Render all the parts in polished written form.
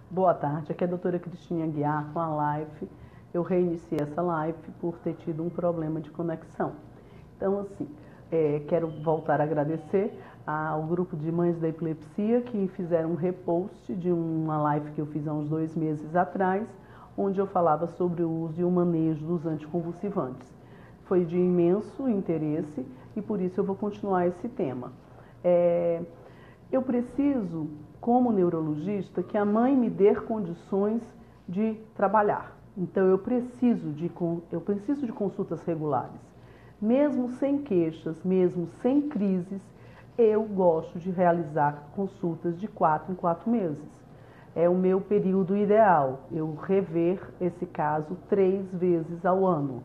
Boa tarde, aqui é a doutora Cristina Aguiar com a live. Eu reiniciei essa live por ter tido um problema de conexão. Então, assim, quero voltar a agradecer ao grupo de mães da epilepsia que fizeram um repost de uma live que eu fiz há uns 2 meses atrás, onde eu falava sobre o uso e o manejo dos anticonvulsivantes. Foi de imenso interesse e por isso eu vou continuar esse tema. Eu preciso, como neurologista, que a mãe me dê condições de trabalhar. Então eu preciso de consultas regulares. Mesmo sem queixas, mesmo sem crises, eu gosto de realizar consultas de 4 em 4 meses. É o meu período ideal, eu rever esse caso 3 vezes ao ano.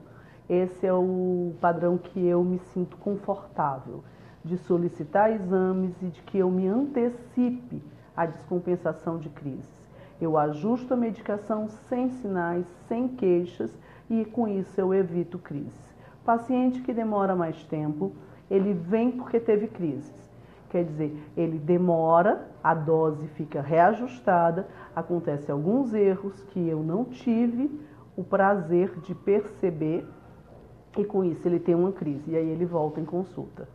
Esse é o padrão que eu me sinto confortável, de solicitar exames e de que eu me antecipe à descompensação de crises. Eu ajusto a medicação sem sinais, sem queixas e com isso eu evito crises. Paciente que demora mais tempo, ele vem porque teve crises. Quer dizer, ele demora, a dose fica reajustada, acontecem alguns erros que eu não tive o prazer de perceber e com isso ele tem uma crise e aí ele volta em consulta.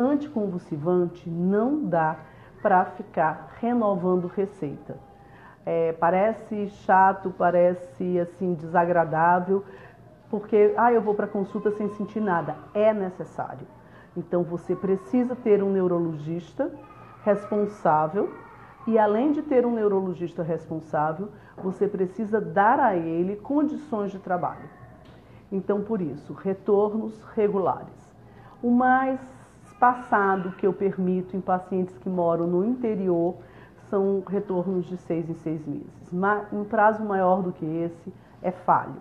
Anticonvulsivante não dá para ficar renovando receita. Parece chato, parece assim desagradável, porque eu vou para consulta sem sentir nada. É necessário. Então você precisa ter um neurologista responsável e além de ter um neurologista responsável, você precisa dar a ele condições de trabalho. Então por isso, retornos regulares. O mais passado que eu permito em pacientes que moram no interior são retornos de 6 em 6 meses. Um prazo maior do que esse é falho.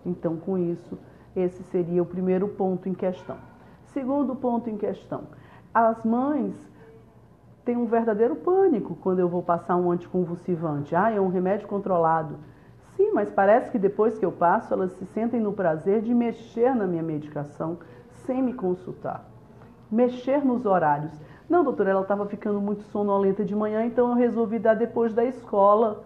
Então, com isso, esse seria o primeiro ponto em questão. Segundo ponto em questão, as mães têm um verdadeiro pânico quando eu vou passar um anticonvulsivante. É um remédio controlado. Sim, mas parece que depois que eu passo, elas se sentem no prazer de mexer na minha medicação sem me consultar. Mexer nos horários. Não, doutora, ela estava ficando muito sonolenta de manhã, então eu resolvi dar depois da escola.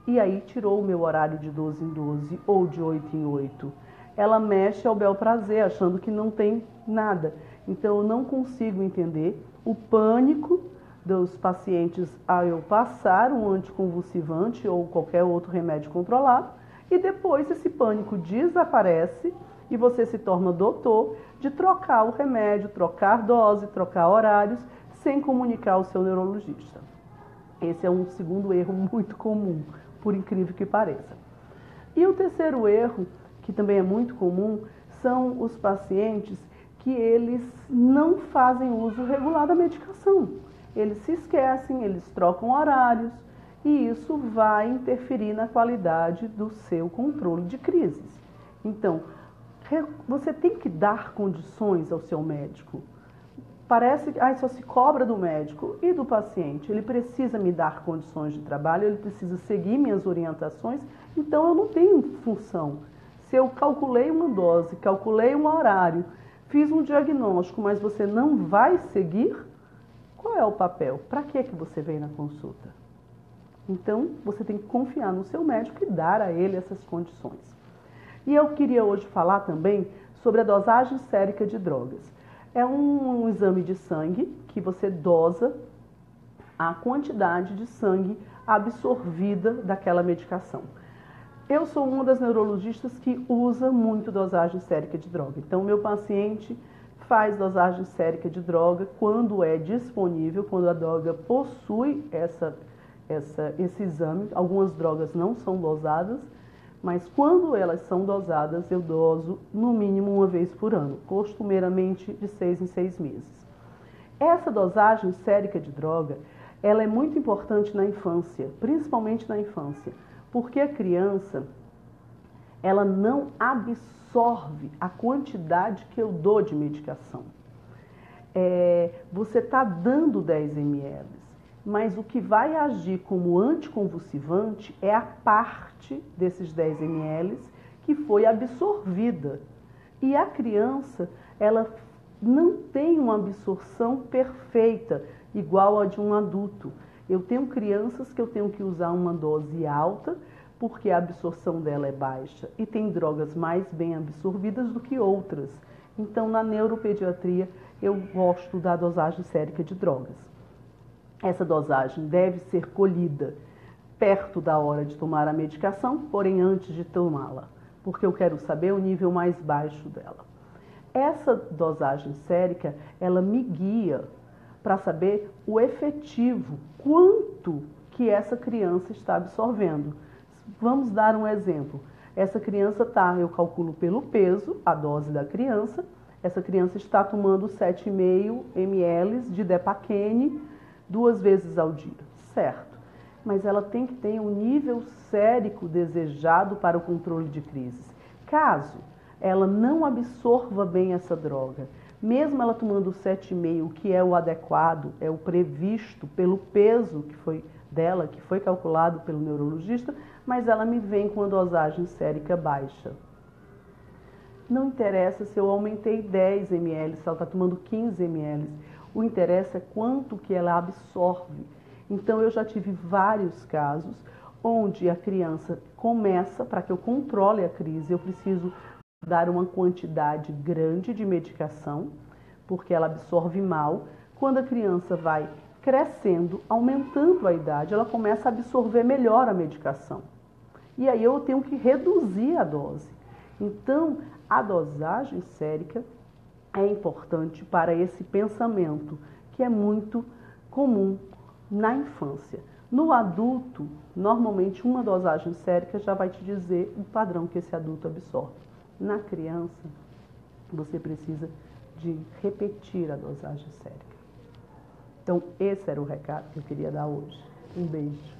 E aí tirou o meu horário de 12 em 12 ou de 8 em 8. Ela mexe ao bel prazer, achando que não tem nada. Então eu não consigo entender o pânico dos pacientes a eu passar um anticonvulsivante ou qualquer outro remédio controlado e depois esse pânico desaparece e você se torna doutor de trocar o remédio, trocar dose, trocar horários, sem comunicar ao seu neurologista. Esse é um segundo erro muito comum, por incrível que pareça. E o terceiro erro, que também é muito comum, são os pacientes que eles não fazem uso regular da medicação. Eles se esquecem, eles trocam horários e isso vai interferir na qualidade do seu controle de crises. Então, você tem que dar condições ao seu médico. Parece que só se cobra do médico e do paciente. Ele precisa me dar condições de trabalho, ele precisa seguir minhas orientações, então eu não tenho função. Se eu calculei uma dose, calculei um horário, fiz um diagnóstico, mas você não vai seguir, qual é o papel? Para que você veio na consulta? Então, você tem que confiar no seu médico e dar a ele essas condições. E eu queria hoje falar também sobre a dosagem sérica de drogas. É um exame de sangue que você dosa a quantidade de sangue absorvida daquela medicação. Eu sou uma das neurologistas que usa muito dosagem sérica de droga. Então, meu paciente faz dosagem sérica de droga quando é disponível, quando a droga possui esse exame. Algumas drogas não são dosadas, mas quando elas são dosadas, eu doso no mínimo uma vez por ano, costumeiramente de 6 em 6 meses. Essa dosagem sérica de droga, ela é muito importante na infância, principalmente na infância, porque a criança, ela não absorve a quantidade que eu dou de medicação. Você está dando 10 ml, mas o que vai agir como anticonvulsivante é a parte desses 10 ml que foi absorvida. E a criança, ela não tem uma absorção perfeita, igual a de um adulto. Eu tenho crianças que eu tenho que usar uma dose alta, porque a absorção dela é baixa, e tem drogas mais bem absorvidas do que outras. Então, na neuropediatria, eu gosto da dosagem sérica de drogas. Essa dosagem deve ser colhida perto da hora de tomar a medicação, porém antes de tomá-la, porque eu quero saber o nível mais baixo dela. Essa dosagem sérica, ela me guia para saber o efetivo, quanto que essa criança está absorvendo. Vamos dar um exemplo. Essa criança eu calculo pelo peso, a dose da criança. Essa criança está tomando 7,5 ml de Depakene 2 vezes ao dia, certo? Mas ela tem que ter um nível sérico desejado para o controle de crises. Caso ela não absorva bem essa droga, mesmo ela tomando 7,5, que é o adequado, é o previsto pelo peso que foi dela, que foi calculado pelo neurologista, mas ela me vem com a dosagem sérica baixa. Não interessa se eu aumentei 10 ml, se ela está tomando 15 ml. O interesse é quanto que ela absorve. Então, eu já tive vários casos onde a criança começa, para que eu controle a crise, eu preciso dar uma quantidade grande de medicação, porque ela absorve mal. Quando a criança vai crescendo, aumentando a idade, ela começa a absorver melhor a medicação. E aí eu tenho que reduzir a dose. Então, a dosagem sérica é importante para esse pensamento, que é muito comum na infância. No adulto, normalmente uma dosagem sérica já vai te dizer o padrão que esse adulto absorve. Na criança, você precisa de repetir a dosagem sérica. Então, esse era o recado que eu queria dar hoje. Um beijo.